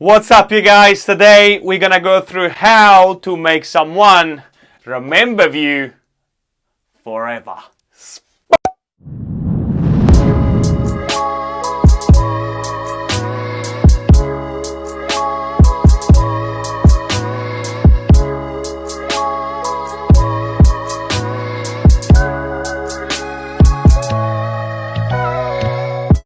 What's up, you guys? Today we're gonna go through how to make someone remember you forever.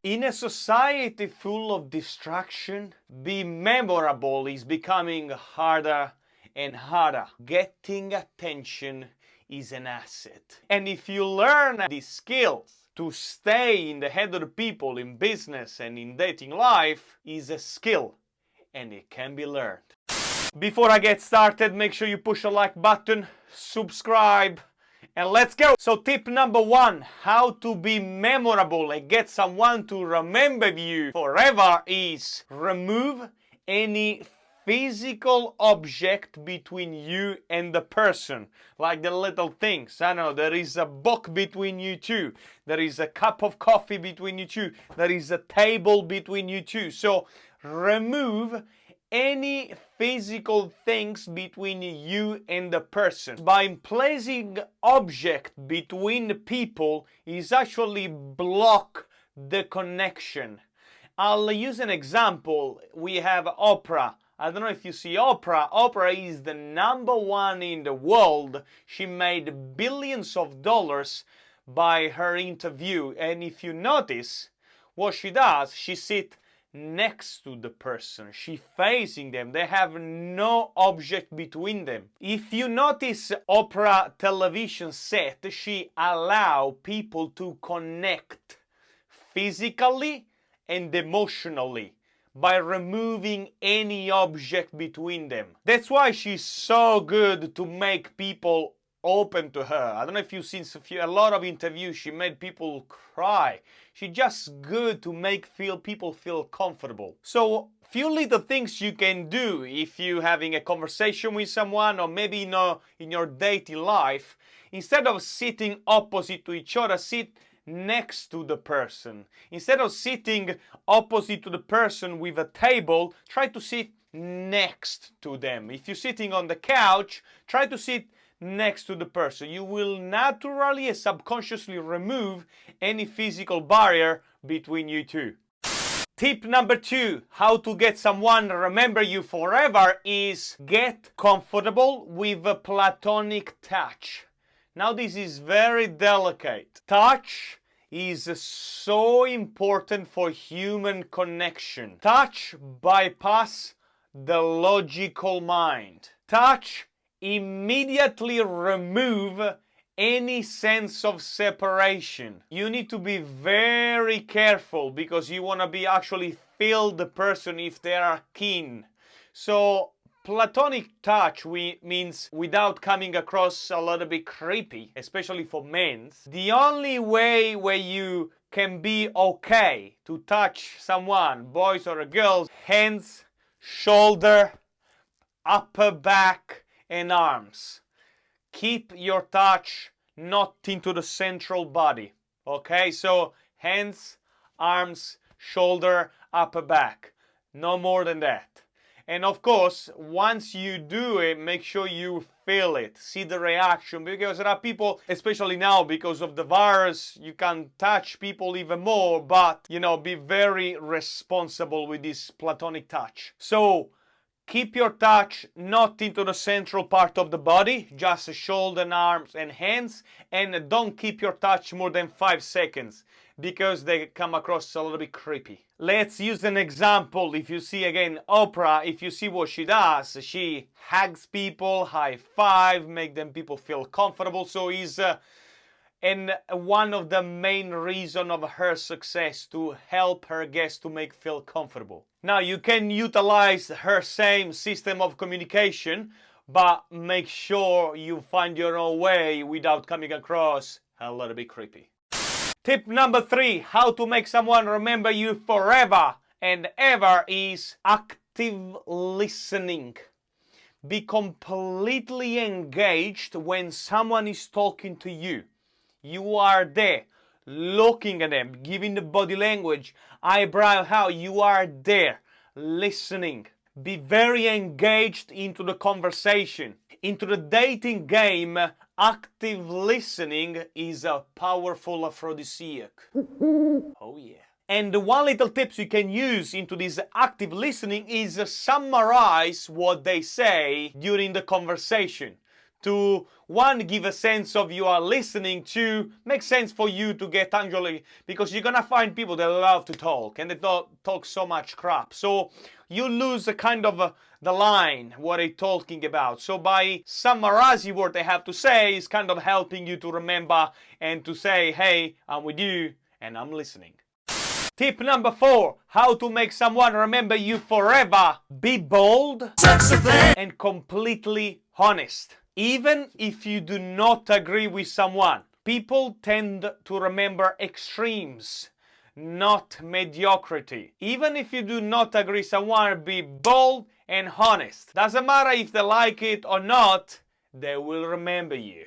In a society full of distraction, be memorable is becoming harder and harder. Getting attention is an asset. And if you learn these skills, to stay in the head of the people in business and in dating life is a skill, and it can be learned. Before I get started, make sure you push the like button, subscribe, and let's go! So tip number one, how to be memorable and get someone to remember you forever is remove any physical object between you and the person. Like the little things. I know there is a book between you two. There is a cup of coffee between you two. There is a table between you two. So remove any physical things between you and the person. By placing object between people is actually block the connection. I'll use an example. We have Oprah. I don't know if you see Oprah. Oprah is the #1 in the world. She made billions of dollars by her interview. And if you notice what she does, she sits next to the person. She facing them. They have no object between them. If you notice Oprah television set, she allow people to connect physically and emotionally by removing any object between them. That's why she's so good to make people open to her. I don't know if you've seen a lot of interviews. She made people cry. She's just good to make people feel comfortable. So few little things you can do if you're having a conversation with someone, or maybe in your dating life. Instead of sitting opposite to each other, sit next to the person. Instead of sitting opposite to the person with a table, try to sit next to them. If you're sitting on the couch, try to sit next to the person. You will naturally and subconsciously remove any physical barrier between you two. Tip number two, how to get someone to remember you forever is get comfortable with a platonic touch. Now this is very delicate. Touch is so important for human connection. Touch bypass the logical mind. Touch immediately remove any sense of separation. You need to be very careful because you want to be actually feel the person if they are keen. So platonic touch means without coming across a little bit creepy, especially for men. The only way where you can be okay to touch someone, boys or girls, hands, shoulder, upper back, and arms. Keep your touch not into the central body. Okay, so hands, arms, shoulder, upper back. No more than that. And of course, once you do it, make sure you feel it, see the reaction, because there are people, especially now because of the virus, you can touch people even more, but be very responsible with this platonic touch. So keep your touch not into the central part of the body, just shoulder, arms, and hands, and don't keep your touch more than 5 seconds because they come across a little bit creepy. Let's use an example. If you see again Oprah, if you see what she does, she hugs people, high five, make them people feel comfortable. So is and one of the main reasons of her success to help her guests to make feel comfortable. Now you can utilize her same system of communication, but make sure you find your own way without coming across a little bit creepy. Tip number 3, how to make someone remember you forever and ever is active listening. Be completely engaged when someone is talking to you. You are there, looking at them, giving the body language, eyebrow how you are there, listening. Be very engaged into the conversation. Into the dating game, active listening is a powerful aphrodisiac. Oh yeah. And the one little tips you can use into this active listening is summarize what they say during the conversation. To one, give a sense of you are listening, to make sense for you to get actually, because you're gonna find people that love to talk and they don't talk so much crap. So you lose a kind of the line, what they're talking about. So by summarizing what they have to say is kind of helping you to remember and to say, hey, I'm with you and I'm listening. Tip number 4, how to make someone remember you forever. Be bold and completely honest. Even if you do not agree with someone, people tend to remember extremes, not mediocrity. Even if you do not agree with someone, be bold and honest. Doesn't matter if they like it or not, they will remember you.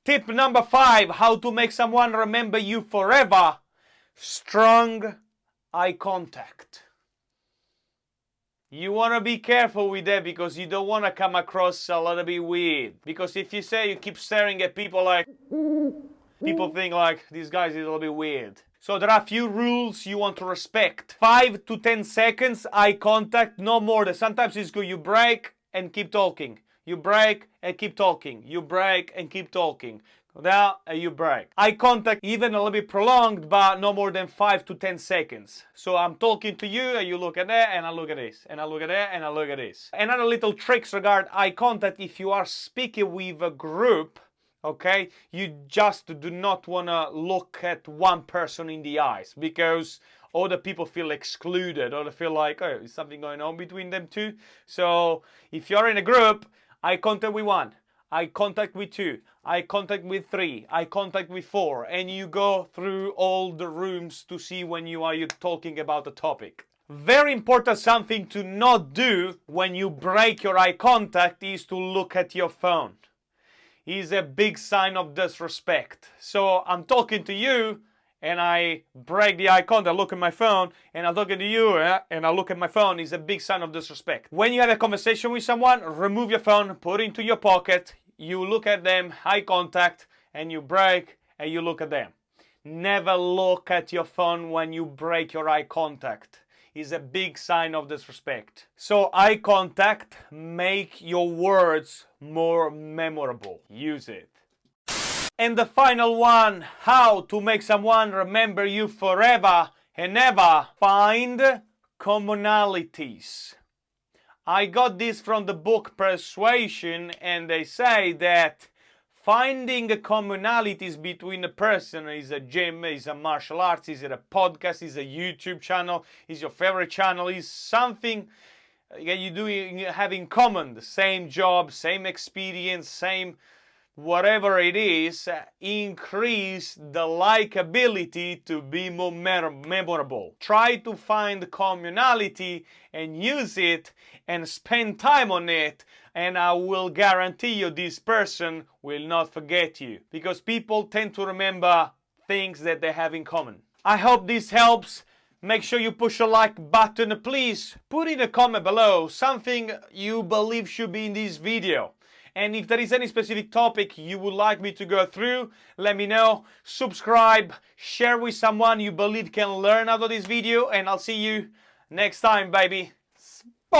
Tip number 5, how to make someone remember you forever. Strong eye contact. You want to be careful with that because you don't want to come across a little bit weird. Because if you say you keep staring at people like, people think like, this guy is a little bit weird. So there are a few rules you want to respect. 5 to 10 seconds eye contact, no more. Sometimes it's good. You break and keep talking. You break and keep talking. You break and keep talking. Now you break. Eye contact even a little bit prolonged, but no more than 5 to 10 seconds. So I'm talking to you and you look at that and I look at this and I look at that and I look at this. Another little tricks regarding eye contact, if you are speaking with a group, okay, you just do not want to look at one person in the eyes because other people feel excluded or they feel like, oh, is something going on between them two? So if you're in a group, eye contact with 1. Eye contact with 2, eye contact with 3, eye contact with 4, and you go through all the rooms to see when you are talking about the topic. Very important something to not do when you break your eye contact is to look at your phone. It's a big sign of disrespect. So I'm talking to you and I break the eye contact, look at my phone, and I'm talking to you and I look at my phone, is a big sign of disrespect. When you have a conversation with someone, remove your phone, put it into your pocket, you look at them, eye contact, and you break and you look at them. Never look at your phone when you break your eye contact. It's a big sign of disrespect. So eye contact, make your words more memorable. Use it. And the final one, how to make someone remember you forever and ever. Find commonalities. I got this from the book Persuasion, and they say that finding commonalities between a person is a gym, is a martial arts, is it a podcast, is a YouTube channel, is your favorite channel, is something you have in common, the same job, same experience, same whatever it is, increase the likability to be more memorable. Try to find commonality and use it and spend time on it, and I will guarantee you this person will not forget you, because people tend to remember things that they have in common. I hope this helps. Make sure you push the like button. Please put in a comment below something you believe should be in this video. And if there is any specific topic you would like me to go through, let me know. Subscribe, share with someone you believe can learn out of this video, and I'll see you next time, baby.